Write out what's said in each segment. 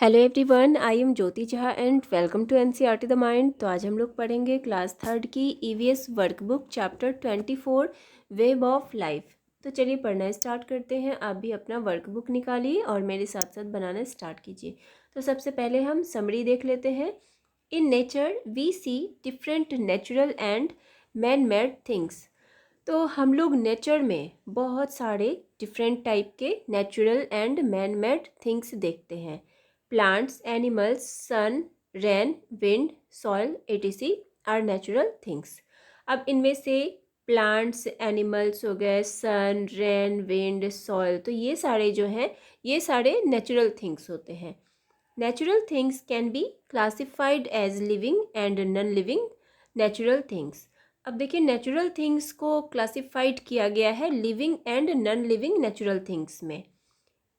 Hello everyone, I am Jyoti Jha and welcome to NCERT the mind. तो आज हम लोग पढ़ेंगे क्लास थर्ड की EVS workbook chapter 24 web of life. तो चलिए पढ़ना स्टार्ट करते हैं। आप भी अपना वर्कबुक निकालिए और मेरे साथ साथ बनाना स्टार्ट कीजिए। तो सबसे पहले हम समरी देख लेते हैं। In nature we see different natural and man made things. तो हम लोग नेचर में बहुत सारे डिफरेंट टाइप के natural and man made things देखते हैं। Plants, animals, sun, rain, wind, soil etc are natural things. अब इनमें से प्लांट्स, एनिमल्स हो गए, सन, रेन, विंड, सॉइल, तो ये सारे जो हैं ये सारे नेचुरल थिंग्स होते हैं। Natural things can be classified as living and non living natural things. अब देखिए नेचुरल थिंग्स को क्लासिफाइड किया गया है living and non living natural things में।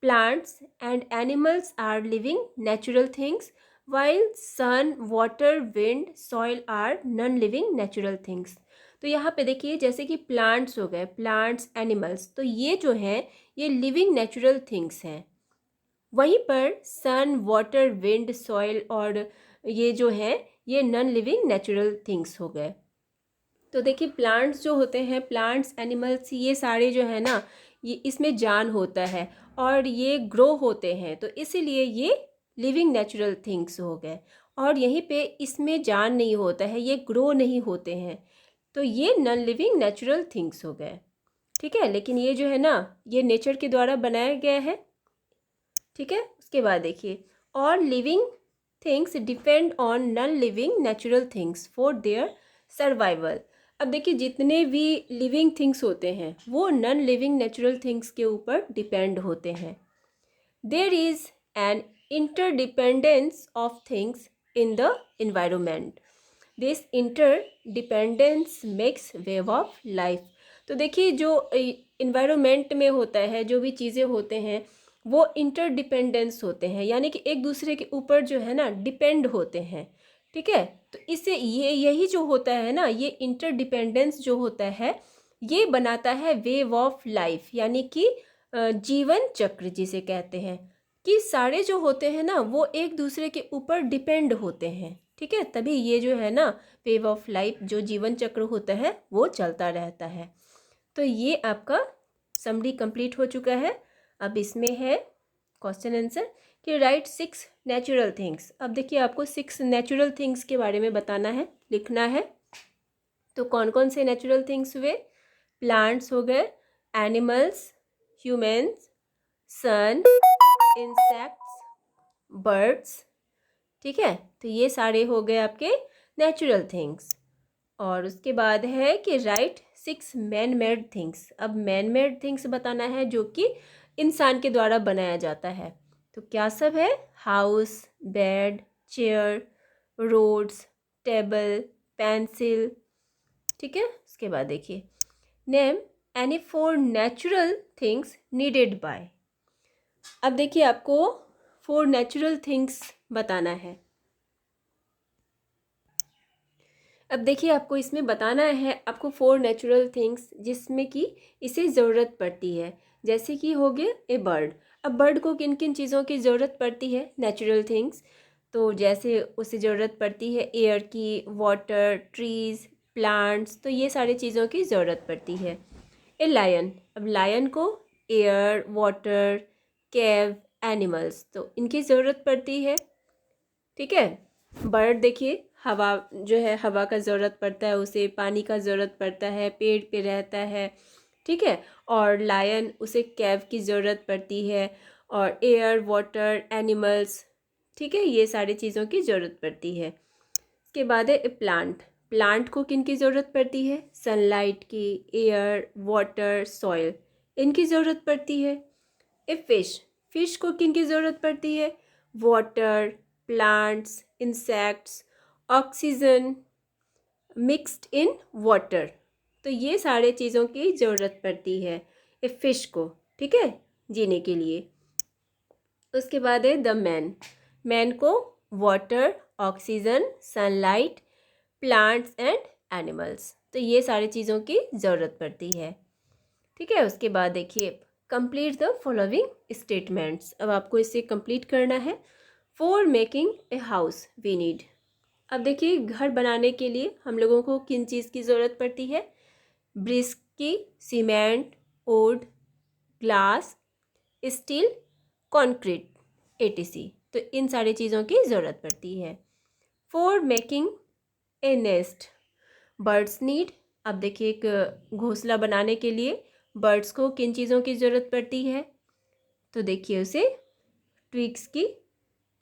Plants and animals are living natural things, while sun, water, wind, soil are non-living natural things. तो यहाँ पे देखिए जैसे कि प्लांट्स हो गए, प्लांट्स, एनिमल्स, तो ये जो है ये लिविंग नेचुरल थिंग्स हैं। वहीं पर सन, वाटर, विंड, सॉइल और ये जो है ये नॉन लिविंग नेचुरल थिंग्स हो गए। तो देखिए प्लांट्स जो होते हैं, प्लांट्स, एनिमल्स, ये सारे जो है ना ये इसमें जान होता है और ये ग्रो होते हैं, तो इसीलिए ये लिविंग नेचुरल थिंग्स हो गए। और यहीं पे इसमें जान नहीं होता है, ये ग्रो नहीं होते हैं, तो ये नॉन लिविंग नेचुरल थिंग्स हो गए। ठीक है, लेकिन ये जो है ना ये नेचर के द्वारा बनाया गया है। ठीक है, उसके बाद देखिए और living things depend on non living natural things for their survival. अब देखिए जितने भी लिविंग थिंग्स होते हैं वो नॉन लिविंग नेचुरल थिंग्स के ऊपर डिपेंड होते हैं। There is an interdependence of things in the environment. This interdependence makes web of life. तो देखिए जो इन्वायरमेंट में होता है, जो भी चीज़ें होते हैं वो इंटरडिपेंडेंस होते हैं, यानी कि एक दूसरे के ऊपर जो है ना डिपेंड होते हैं। ठीक है, तो इससे ये यही जो होता है ना ये इंटरडिपेंडेंस जो होता है ये बनाता है वेव ऑफ लाइफ, यानी कि जीवन चक्र जिसे कहते हैं कि सारे जो होते हैं ना वो एक दूसरे के ऊपर डिपेंड होते हैं। ठीक है, तभी ये जो है ना वेव ऑफ लाइफ जो जीवन चक्र होता है वो चलता रहता है। तो ये आपका समरी कंप्लीट हो चुका है। अब इसमें है क्वेश्चन आंसर कि राइट 6 नेचुरल थिंग्स। अब देखिए आपको 6 नेचुरल थिंग्स के बारे में बताना है, लिखना है। तो कौन कौन से नेचुरल थिंग्स हुए? प्लांट्स हो गए, एनिमल्स, ह्यूमंस, सन, इंसेक्ट्स, बर्ड्स। ठीक है, तो ये सारे हो गए आपके नेचुरल थिंग्स। और उसके बाद है कि राइट 6 मैन मेड थिंग्स। अब मैन मेड थिंग्स बताना है जो कि इंसान के द्वारा बनाया जाता है। तो क्या सब है? House, bed, chair, roads, table, pencil. ठीक है, उसके बाद देखिए name any 4 natural things needed by. अब देखिए आपको 4 नेचुरल थिंग्स बताना है। अब देखिए आपको इसमें बताना है आपको 4 नेचुरल थिंग्स जिसमें कि इसे ज़रूरत पड़ती है। जैसे कि हो गया ए बर्ड। अब बर्ड को किन किन चीज़ों की ज़रूरत पड़ती है? Natural things. तो जैसे उसे ज़रूरत पड़ती है एयर की, वाटर, ट्रीज़, प्लांट्स, तो ये सारी चीज़ों की ज़रूरत पड़ती है। A lion. अब लायन को एयर, वाटर, केव, एनिमल्स, तो इनकी ज़रूरत पड़ती है। ठीक है, बर्ड देखिए हवा जो है हवा का ज़रूरत पड़ता है, उसे पानी का ज़रूरत पड़ता है, पेड़ पे रहता है। ठीक है, और लायन उसे कैव की ज़रूरत पड़ती है, और एयर, वाटर, एनिमल्स, ठीक है, ये सारी चीज़ों की ज़रूरत पड़ती है। इसके बाद है प्लांट। प्लांट को किन की ज़रूरत पड़ती है? सनलाइट की, एयर, वाटर, सॉइल, इनकी ज़रूरत पड़ती है। A fish. फिश को किन की ज़रूरत पड़ती है? Water, plants, insects, oxygen mixed in water, तो ये सारे चीज़ों की ज़रूरत पड़ती है ए फिश को। ठीक है, जीने के लिए। उसके बाद है द मैन। मैन को water, oxygen, sunlight, plants and animals, तो ये सारी चीज़ों की ज़रूरत पड़ती है। ठीक है, उसके बाद देखिए कंप्लीट द फॉलोइंग स्टेटमेंट्स। अब आपको इसे कंप्लीट करना है। For making a house we need. अब देखिए घर बनाने के लिए हम लोगों को किन चीज़ की ज़रूरत पड़ती है? ब्रिक्स की, cement, wood, glass, steel, concrete, etc. तो इन सारी चीज़ों की ज़रूरत पड़ती है। For making a nest birds need. अब देखिए एक घोंसला बनाने के लिए बर्ड्स को किन चीज़ों की ज़रूरत पड़ती है? तो देखिए उसे ट्विग्स की,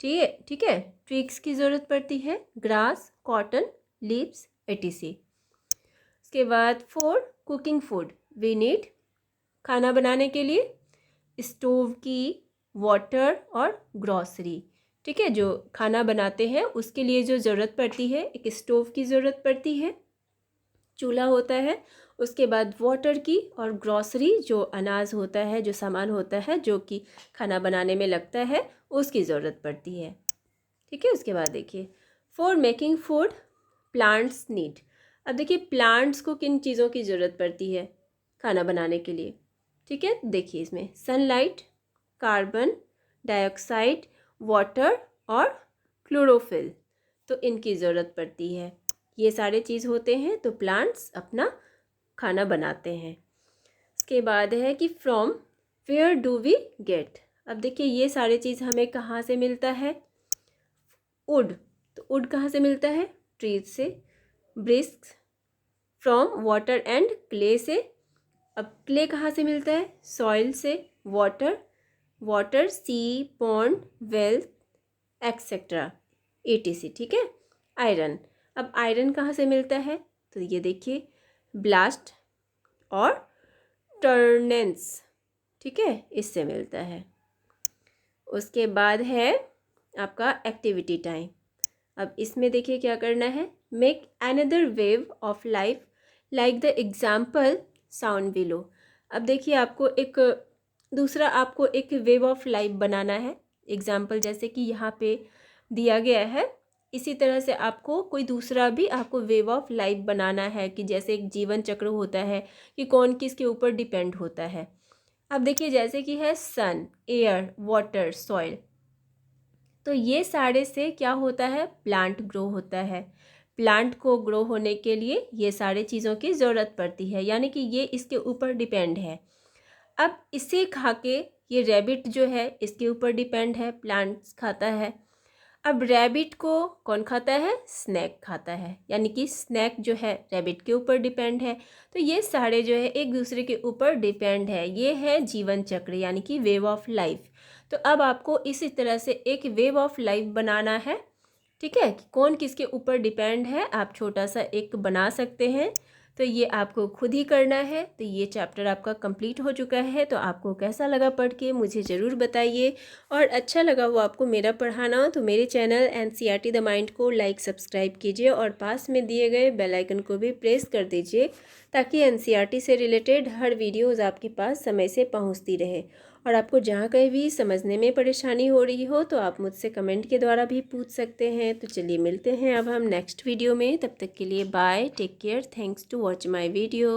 ठीक है, ट्विग्स की ज़रूरत पड़ती है, ग्रास, कॉटन, लीव्स, एटीसी। उसके बाद for cooking food we need, खाना बनाने के लिए स्टोव की, वाटर और ग्रॉसरी। ठीक है, जो खाना बनाते हैं उसके लिए जो ज़रूरत पड़ती है, एक स्टोव की ज़रूरत पड़ती है, चूल्हा होता है, उसके बाद वाटर की, और ग्रॉसरी जो अनाज होता है, जो सामान होता है जो कि खाना बनाने में लगता है, उसकी ज़रूरत पड़ती है। ठीक है, उसके बाद देखिए for making food plants need. अब देखिए प्लांट्स को किन चीज़ों की ज़रूरत पड़ती है खाना बनाने के लिए? ठीक है, देखिए इसमें सनलाइट, कार्बन डाइऑक्साइड, वाटर और क्लोरोफिल, तो इनकी ज़रूरत पड़ती है। ये सारे चीज़ होते हैं तो प्लांट्स अपना खाना बनाते हैं। उसके बाद है कि from where do we get. अब देखिए ये सारे चीज़ हमें कहाँ से मिलता है? वुड, तो वुड कहाँ से मिलता है? ट्रीज से। Bricks from water and clay से। अब क्ले कहाँ से मिलता है? सॉइल से। Water sea, pond, well, etcetera, etc. ठीक है, आयरन। अब आयरन कहाँ से मिलता है? तो ये देखिए ब्लास्ट और टर्नेंस, ठीक है, इससे मिलता है। उसके बाद है आपका एक्टिविटी टाइम। अब इसमें देखिए क्या करना है? Make another wave of life like the example sound below. अब देखिए आपको एक दूसरा आपको एक वेव ऑफ लाइफ बनाना है, एग्जाम्पल जैसे कि यहाँ पे दिया गया है, इसी तरह से आपको कोई दूसरा भी आपको वेव ऑफ लाइफ बनाना है कि जैसे एक जीवन चक्र होता है कि कौन किसके ऊपर डिपेंड होता है। अब देखिए जैसे कि है सन, एयर, वाटर, सॉइल, तो ये सारे से क्या होता है? प्लांट ग्रो होता है। प्लांट को ग्रो होने के लिए ये सारे चीज़ों की ज़रूरत पड़ती है, यानी कि ये इसके ऊपर डिपेंड है। अब इसे खा के ये रैबिट जो है इसके ऊपर डिपेंड है, प्लांट्स खाता है। अब रैबिट को कौन खाता है? स्नैक खाता है, यानी कि स्नैक जो है रैबिट के ऊपर डिपेंड है। तो ये सारे जो है एक दूसरे के ऊपर डिपेंड है। ये है जीवन चक्र, यानी कि वेव ऑफ लाइफ। तो अब आपको इसी तरह से एक वेव ऑफ लाइफ बनाना है। ठीक है, कि कौन किसके ऊपर डिपेंड है, आप छोटा सा एक बना सकते हैं। तो ये आपको खुद ही करना है। तो ये चैप्टर आपका कंप्लीट हो चुका है। तो आपको कैसा लगा पढ़ के मुझे ज़रूर बताइए, और अच्छा लगा वो आपको मेरा पढ़ाना तो मेरे चैनल एनसीईआरटी द माइंड को लाइक सब्सक्राइब कीजिए, और पास में दिए गए बेल आइकन को भी प्रेस कर दीजिए, ताकि एनसीईआरटी से रिलेटेड हर वीडियोज़ आपके पास समय से पहुँचती रहे। और आपको जहाँ कहीं भी समझने में परेशानी हो रही हो तो आप मुझसे कमेंट के द्वारा भी पूछ सकते हैं। तो चलिए मिलते हैं अब हम नेक्स्ट वीडियो में, तब तक के लिए bye, take care, thanks to watch my video.